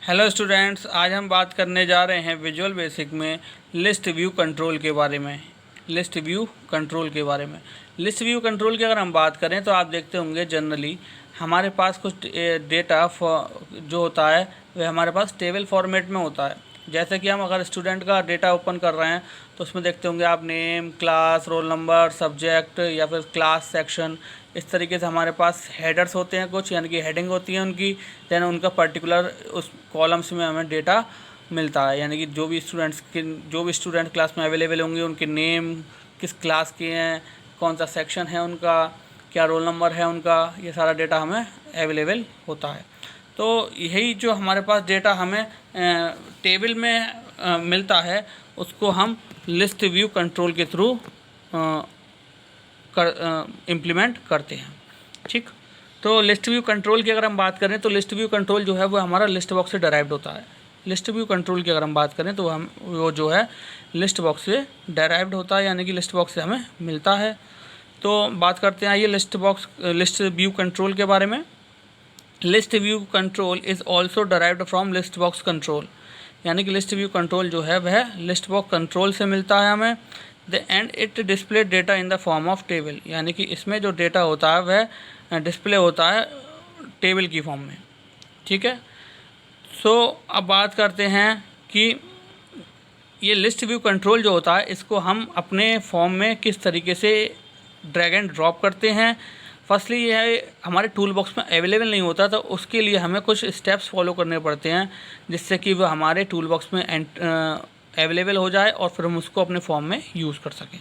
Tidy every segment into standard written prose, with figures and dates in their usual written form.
Hello students, आज हम बात करने जा रहे हैं विजुअल बेसिक में लिस्ट व्यू कंट्रोल के बारे में। लिस्ट व्यू कंट्रोल की अगर हम बात करें तो आप देखते होंगे जनरली हमारे पास कुछ डेटा जो होता है वह हमारे पास टेबल फॉर्मेट में होता है। जैसे कि हम अगर स्टूडेंट का डेटा ओपन कर रहे हैं तो उसमें देखते होंगे आप name, class, roll number, subject या फिर क्लास सेक्शन, इस तरीके से हमारे पास हेडर्स होते हैं कुछ, यानी कि हेडिंग होती है उनकी। देन उनका पर्टिकुलर उस कॉलम्स में हमें डेटा मिलता है, यानी कि जो भी स्टूडेंट क्लास में अवेलेबल होंगे उनके नेम, किस क्लास के हैं, कौन सा सेक्शन है उनका, क्या रोल नंबर है उनका, ये सारा डेटा हमें अवेलेबल होता है। तो यही जो हमारे पास डेटा हमें टेबल में मिलता है उसको हम लिस्ट व्यू कंट्रोल के थ्रू इम्प्लीमेंट करते हैं। ठीक, तो लिस्ट व्यू कंट्रोल की अगर हम बात करें तो लिस्ट व्यू कंट्रोल जो है वो हमारा लिस्ट बॉक्स से डिराइव्ड होता है। लिस्ट व्यू कंट्रोल की अगर हम बात करें तो वो जो है लिस्ट बॉक्स से डिराइव्ड होता है, यानी कि लिस्ट बॉक्स से हमें मिलता है। तो बात करते हैं ये लिस्ट व्यू कंट्रोल के बारे में। List view control is also derived from list box control, यानी कि लिस्ट व्यू कंट्रोल जो है वह लिस्ट बॉक्स कंट्रोल से मिलता है हमें। And it display data in the form of table, यानी कि इसमें जो डेटा होता है वह डिस्प्ले होता है टेबल की फॉर्म में। ठीक है, सो अब बात करते हैं कि ये लिस्ट व्यू कंट्रोल जो होता है इसको हम अपने फॉर्म में किस तरीके से ड्रैग एंड ड्रॉप करते हैं। फर्स्टली ये है, हमारे टूल बॉक्स में अवेलेबल नहीं होता तो उसके लिए हमें कुछ स्टेप्स फॉलो करने पड़ते हैं जिससे कि वह हमारे टूल बॉक्स में अवेलेबल हो जाए और फिर हम उसको अपने फॉर्म में यूज़ कर सकें।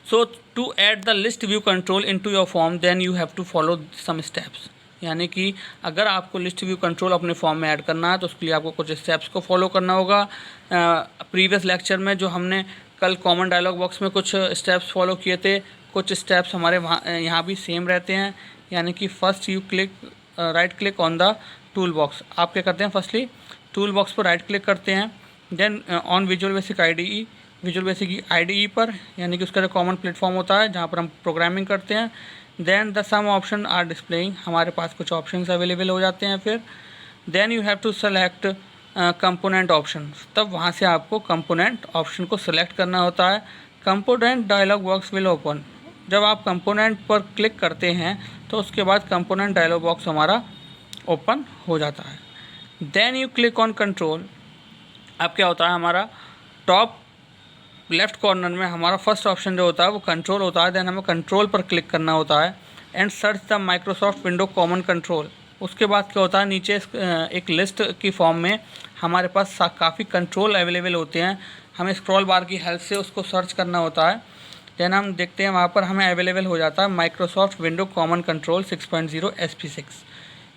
So to add the list view control into your form then you have to follow some steps, यानी कि अगर आपको लिस्ट व्यू कंट्रोल अपने फॉर्म में ऐड करना है तो उसके लिए आपको कुछ स्टेप्स को फॉलो करना होगा। प्रीवियस लेक्चर में जो हमने कल कॉमन डायलॉग बॉक्स में कुछ स्टेप्स फॉलो किए थे, कुछ स्टेप्स हमारे यहाँ भी सेम रहते हैं। यानी कि first you right click on the tool box. आप क्या करते हैं, फर्स्टली टूल बॉक्स पर राइट क्लिक करते हैं, then on visual basic IDE पर, यानी कि उसका जो कॉमन प्लेटफॉर्म होता है जहाँ पर हम प्रोग्रामिंग करते हैं। Then the some option are displaying, हमारे पास कुछ ऑप्शंस अवेलेबल हो जाते हैं। फिर then you have to select component option, तब वहाँ से आपको कंपोनेंट ऑप्शन को सिलेक्ट करना होता है। Component dialog box will open, जब आप कंपोनेंट पर क्लिक करते हैं तो उसके बाद कंपोनेंट डायलॉग बॉक्स हमारा ओपन हो जाता है। Then you click on control, अब क्या होता है, हमारा टॉप लेफ्ट कॉर्नर में हमारा फर्स्ट ऑप्शन जो होता है वो कंट्रोल होता है। देन हमें कंट्रोल पर क्लिक करना होता है and search the Microsoft window common control. उसके बाद क्या होता है, नीचे एक लिस्ट की फॉर्म में हमारे पास काफ़ी कंट्रोल अवेलेबल होते हैं, हमें स्क्रॉल बार की हेल्प से उसको सर्च करना होता है। देन हम देखते हैं वहाँ पर हमें अवेलेबल हो जाता है Microsoft window common control 6.0 SP6।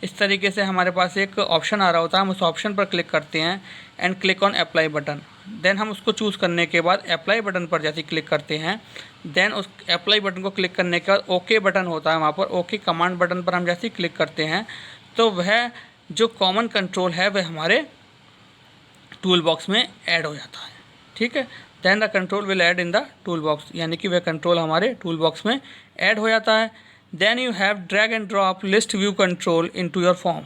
इस तरीके से हमारे पास एक ऑप्शन आ रहा होता है, हम उस ऑप्शन पर क्लिक करते हैं and click on apply button. Then हम उसको चूज़ करने के बाद अप्लाई बटन पर जैसे क्लिक करते हैं, देन उस अप्लाई बटन को क्लिक करने के बाद ओके बटन होता है, वहाँ पर ओके कमांड बटन पर हम जैसे ही क्लिक करते हैं तो वह जो कॉमन कंट्रोल है वह हमारे टूल बॉक्स में ऐड हो जाता है। ठीक है, then the control will add in the tool box, यानी कि वह कंट्रोल हमारे टूल बॉक्स में ऐड हो जाता है। Then you have drag and drop list view control into your form,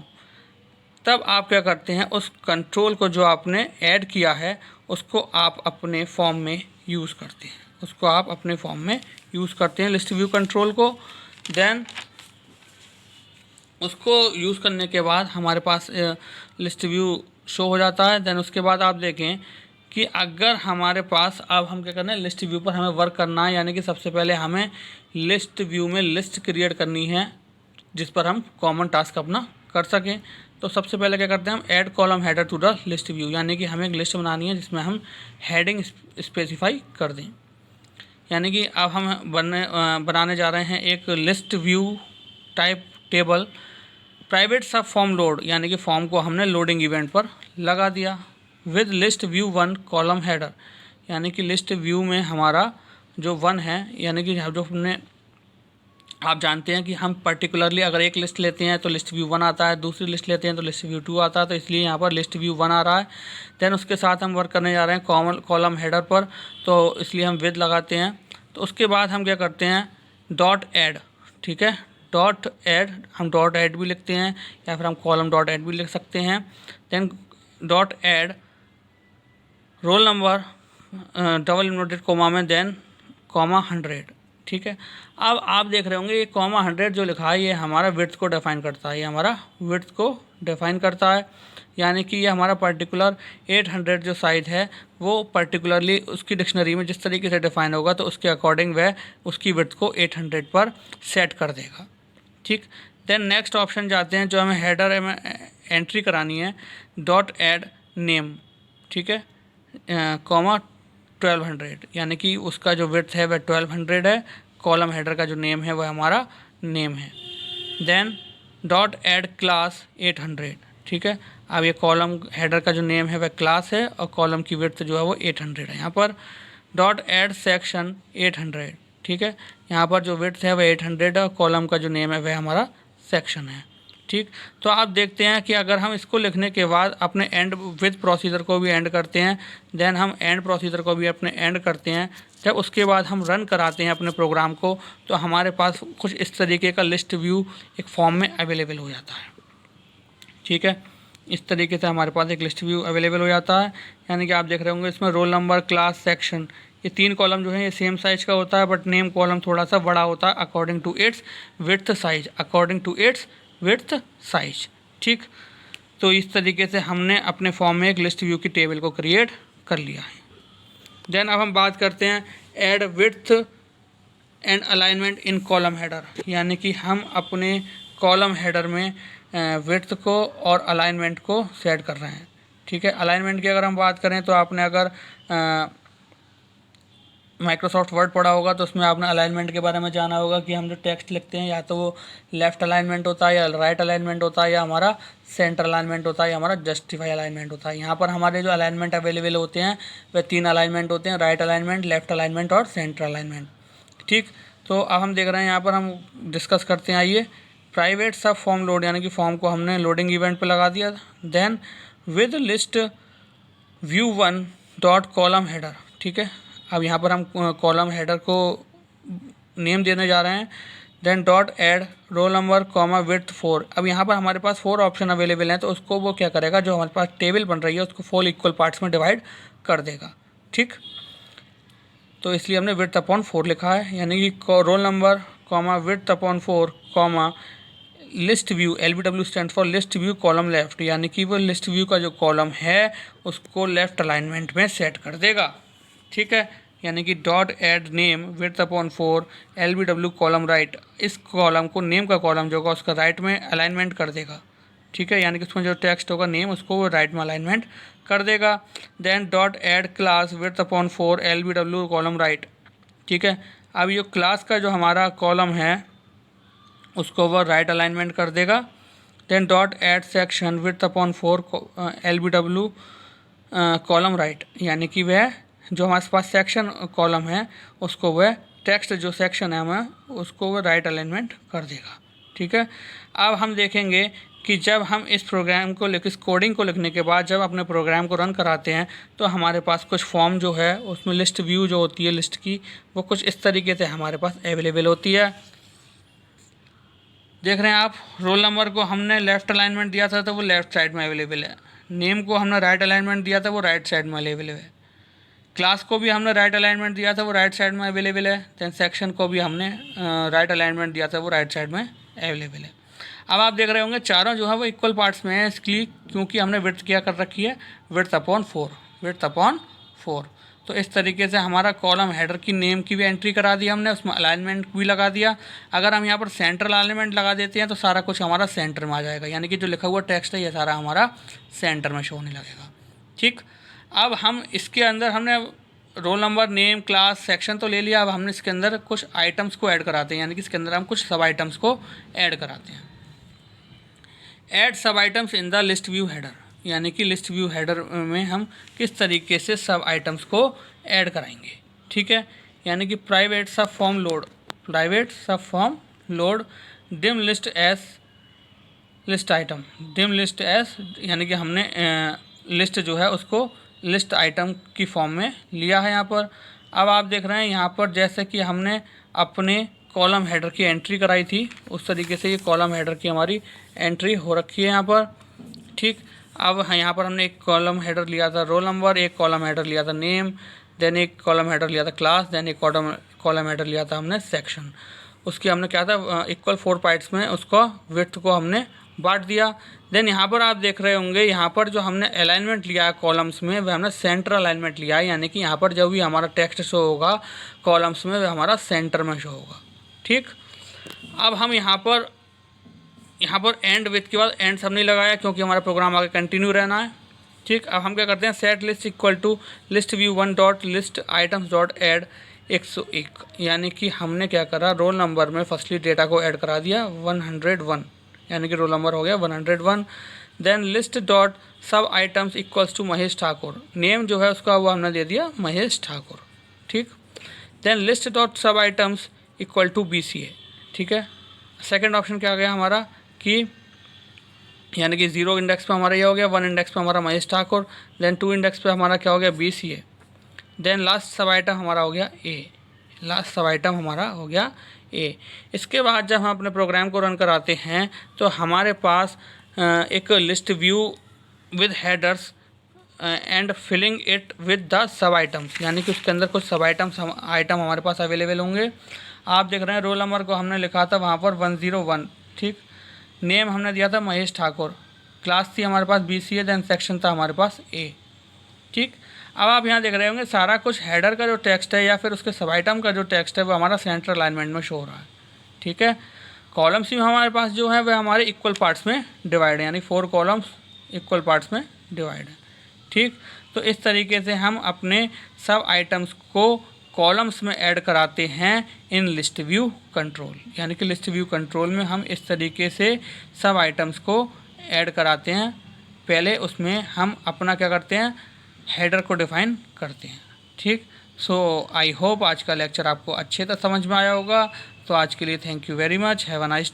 तब आप क्या करते हैं, उस कंट्रोल को जो आपने ऐड किया है उसको आप अपने फॉर्म में यूज़ करते हैं, लिस्ट व्यू कंट्रोल को। देन उसको यूज़ करने के बाद हमारे पास लिस्ट व्यू शो हो जाता है। देन उसके बाद आप देखें कि अगर हमारे पास अब हम क्या करना है, लिस्ट व्यू पर हमें वर्क करना है, यानी कि सबसे पहले हमें लिस्ट व्यू में लिस्ट क्रिएट करनी है जिस पर हम कॉमन टास्क अपना कर सकें। तो सबसे पहले क्या करते हैं, हम add column header to the list view, यानी कि हमें एक लिस्ट बनानी है जिसमें हम हेडिंग स्पेसिफाई कर दें। यानी कि अब हम बनाने जा रहे हैं एक list view type table private सब फॉर्म लोड, यानी कि फॉर्म को हमने लोडिंग इवेंट पर लगा दिया with list view 1 column header, यानी कि लिस्ट व्यू में हमारा जो 1 है, यानी कि जो हमने, आप जानते हैं कि हम पर्टिकुलरली अगर एक लिस्ट लेते हैं तो लिस्ट व्यू 1 आता है, दूसरी लिस्ट लेते हैं तो लिस्ट व्यू 2 आता है, तो इसलिए यहाँ पर लिस्ट व्यू 1 आ रहा है। देन उसके साथ हम वर्क करने जा रहे हैं कॉलम हेडर पर, तो इसलिए हम विद लगाते हैं। तो उसके बाद हम क्या करते हैं, डॉट ऐड, ठीक है, डॉट ऐड, हम डॉट ऐड भी लिखते हैं या फिर हम कॉलम डॉट ऐड भी लिख सकते हैं। Then dot add roll number double inverted comma में, देन कॉमा 100। ठीक है, अब आप देख रहे होंगे ये कॉमा 100 जो लिखा है ये हमारा विड्थ को डिफाइन करता है, ये हमारा विड्थ को डिफाइन करता है, यानी कि ये हमारा पर्टिकुलर 800 जो साइज़ है वो पर्टिकुलरली उसकी डिक्शनरी में जिस तरीके से डिफाइन होगा तो उसके अकॉर्डिंग वह उसकी विड्थ को 800 पर सेट कर देगा। ठीक, देन नेक्स्ट ऑप्शन जाते हैं जो हमें हेडर में एंट्री करानी है, डॉट ऐड नेम। ठीक है, कॉमा 1200, यानी कि उसका जो विड्थ है वह 1200 है, कॉलम हेडर का जो नेम है वह हमारा नेम है। Then dot add class 800। ठीक है, अब ये कॉलम हेडर का जो नेम है वह क्लास है और कॉलम की विड्थ जो है वो 800 है। यहाँ पर डॉट ऐड सेक्शन 800। ठीक है, यहाँ पर जो विड्थ है वह 800 है और कॉलम का जो नेम है वह हमारा सेक्शन है। ठीक, तो आप देखते हैं कि अगर हम इसको लिखने के बाद अपने एंड विद प्रोसीजर को भी एंड करते हैं, देन हम एंड प्रोसीजर को भी अपने एंड करते हैं, जब उसके बाद हम रन कराते हैं अपने प्रोग्राम को तो हमारे पास कुछ इस तरीके का लिस्ट व्यू एक फॉर्म में अवेलेबल हो जाता है। ठीक है, इस तरीके से हमारे पास एक लिस्ट व्यू अवेलेबल हो जाता है, यानी कि आप देख रहे होंगे इसमें रोल नंबर, क्लास, सेक्शन, ये 3 कॉलम जो है ये सेम साइज़ का होता है, बट नेम कॉलम थोड़ा सा बड़ा होता है according to its width size, according to its width size. ठीक, तो इस तरीके से हमने अपने फॉर्म में एक लिस्ट व्यू की टेबल को क्रिएट कर लिया है। देन अब हम बात करते हैं add width and alignment in column header, यानी कि हम अपने कॉलम हेडर में विड्थ को और अलाइनमेंट को सेट कर रहे हैं। ठीक है, अलाइनमेंट की अगर हम बात करें तो आपने अगर माइक्रोसॉफ्ट वर्ड पढ़ा होगा तो उसमें आपने अलाइनमेंट के बारे में जाना होगा कि हम जो टेक्स्ट लिखते हैं या तो वो लेफ़्ट अलाइनमेंट होता है या राइट अलाइनमेंट होता है या हमारा सेंटर अलाइनमेंट होता है या हमारा जस्टिफाई अलाइनमेंट होता है। यहाँ पर हमारे जो अलाइनमेंट अवेलेबल होते हैं वह 3 अलाइनमेंट होते हैं, राइट अलाइनमेंट, लेफ़्ट अलाइनमेंट और सेंटर अलाइनमेंट। ठीक, तो अब हम देख रहे हैं यहाँ पर हम डिस्कस करते हैं। आइए, प्राइवेट सब फॉर्म लोड, यानी कि फॉर्म को हमने लोडिंग इवेंट पे लगा दिया। Then with list view 1 dot column header. ठीक है, अब यहाँ पर हम कॉलम हेडर को नेम देने जा रहे हैं। Then dot add roll number comma width 4। अब यहाँ पर हमारे पास 4 ऑप्शन अवेलेबल हैं, तो उसको वो क्या करेगा, जो हमारे पास टेबल बन रही है उसको 4 इक्वल पार्ट्स में डिवाइड कर देगा। ठीक, तो इसलिए हमने विड्थ अपॉन 4 लिखा है, यानी कि role number comma width upon 4 comma list view, LBW stand for list view column left, यानी कि वो लिस्ट व्यू का जो कॉलम है उसको लेफ्ट अलाइनमेंट में सेट कर देगा। ठीक है, यानी कि dot add name width upon 4 LBW column right, इस कॉलम को नेम का कॉलम जो होगा उसका राइट में अलाइनमेंट कर देगा। ठीक है, यानी कि उसमें जो टेक्स्ट होगा नेम उसको वो राइट में अलाइनमेंट कर देगा। Then dot add class width upon 4 LBW column right. ठीक है, अब ये क्लास का जो हमारा कॉलम है उसको वह राइट अलाइनमेंट कर देगा। Then dot add section width upon 4 LBW column right, यानी कि वह जो हमारे पास सेक्शन कॉलम है उसको वह टेक्स्ट जो सेक्शन है हमें उसको वह राइट अलाइनमेंट कर देगा। ठीक है, अब हम देखेंगे कि जब हम इस प्रोग्राम को इस कोडिंग को लिखने के बाद जब अपने प्रोग्राम को रन कराते हैं तो हमारे पास कुछ फॉर्म जो है उसमें लिस्ट व्यू जो होती है लिस्ट की वो कुछ इस तरीके से हमारे पास अवेलेबल होती है। देख रहे हैं आप, रोल नंबर को हमने लेफ़्ट अलाइनमेंट दिया था तो वो लेफ़्ट साइड में अवेलेबल है, नेम को हमने राइट अलाइनमेंट दिया था वो राइट साइड में अवेलेबल है, क्लास को भी हमने राइट अलाइनमेंट दिया था वो राइट साइड में अवेलेबल है। देन सेक्शन को भी हमने राइट अलाइनमेंट दिया था वो राइट साइड में अवेलेबल है। अब आप देख रहे होंगे चारों जो है वो इक्वल पार्ट्स में है, इसलिए क्योंकि हमने विड्थ क्या कर रखी है, विड्थ अपॉन 4, विड्थ अपॉन 4। तो इस तरीके से हमारा कॉलम हेडर की नेम की भी एंट्री करा दी हमने, उसमें अलाइनमेंट भी लगा दिया। अगर हम यहाँ पर सेंटर अलाइनमेंट लगा देते हैं तो सारा कुछ हमारा सेंटर में आ जाएगा, यानी कि जो लिखा हुआ टेक्स्ट है ये सारा हमारा सेंटर में शो होने लगेगा। ठीक, अब हम इसके अंदर हमने roll number, name, class, section तो ले लिया, अब हमने इसके अंदर कुछ आइटम्स को ऐड कराते हैं, यानी कि इसके अंदर हम कुछ सब आइटम्स को ऐड कराते हैं। ऐड सब items in the list view header, यानी कि लिस्ट व्यू हेडर में हम किस तरीके से सब आइटम्स को ऐड कराएंगे। ठीक है, यानी कि प्राइवेट सब फॉर्म लोड, प्राइवेट सब form load dim list S list item, dim list S, यानी कि हमने लिस्ट जो है उसको लिस्ट आइटम की फॉर्म में लिया है यहाँ पर। अब आप देख रहे हैं यहाँ पर जैसे कि हमने अपने कॉलम हेडर की एंट्री कराई थी उस तरीके से ये कॉलम हेडर की हमारी एंट्री हो रखी है यहाँ पर। ठीक, अब यहाँ पर हमने एक कॉलम हेडर लिया था रोल नंबर, एक कॉलम हेडर लिया था नेम, देन एक कॉलम हेडर लिया था क्लास, देन एक कॉलम हेडर लिया था हमने सेक्शन। उसकी हमने क्या था इक्वल 4 पार्ट्स में उसको विड्थ को हमने बांट दिया। देन यहाँ पर आप देख रहे होंगे यहाँ पर जो हमने अलाइनमेंट लिया है कॉलम्स में वह हमने सेंटर अलाइनमेंट लिया है, यानी कि यहाँ पर जब भी हमारा टेक्स्ट शो होगा कॉलम्स में वह हमारा सेंटर में शो होगा। ठीक, अब हम यहाँ पर एंड विथ के बाद एंड सब नहीं लगाया क्योंकि हमारा प्रोग्राम आगे कंटिन्यू रहना है। ठीक, अब हम क्या करते हैं set list equal to list view 1 dot list items dot add 101, यानी कि हमने क्या करा रोल नंबर में फर्स्टली डेटा को ऐड करा दिया 101, यानी कि रोल नंबर हो गया 101। Then list dot sub items equals to Mahesh Thakur, name जो है उसका वो हमने दे दिया महेश ठाकुर। ठीक, then list dot sub items equal to BCA। ठीक है, सेकेंड ऑप्शन क्या आ गया हमारा कि यानी कि 0 इंडेक्स पे हमारा ये हो गया, 1 इंडेक्स पे हमारा महेश ठाकुर, देन 2 इंडेक्स पे हमारा क्या हो गया BCA, देन लास्ट सब आइटम हमारा हो गया A, लास्ट सब आइटम हमारा हो गया A। इसके बाद जब हम अपने प्रोग्राम को रन कराते हैं तो हमारे पास एक list view with headers and filling it with the sub items, यानी कि उसके अंदर कुछ सब आइटम हमारे पास अवेलेबल होंगे। आप देख रहे हैं रोल नंबर को हमने लिखा था वहाँ पर 101। ठीक, नेम हमने दिया था महेश ठाकुर, क्लास थी हमारे पास BCA, देन सेक्शन था हमारे पास A। ठीक, अब आप यहाँ देख रहे होंगे सारा कुछ हेडर का जो टेक्स्ट है या फिर उसके सब आइटम का जो टेक्स्ट है वो हमारा सेंटर अलाइनमेंट में शो हो रहा है। ठीक है, कॉलम्स भी हमारे पास जो है वह हमारे इक्वल पार्ट्स में डिवाइड है, यानी 4 कॉलम्स इक्वल पार्ट्स में डिवाइड है। ठीक, तो इस तरीके से हम अपने सब आइटम्स को कॉलम्स में ऐड कराते हैं इन लिस्ट व्यू कंट्रोल, यानी कि लिस्ट व्यू कंट्रोल में हम इस तरीके से सब आइटम्स को ऐड कराते हैं। पहले उसमें हम अपना क्या करते हैं हेडर को डिफाइन करते हैं। ठीक, सो आई होप आज का लेक्चर आपको अच्छे से समझ में आया होगा। तो आज के लिए thank you very much, have a nice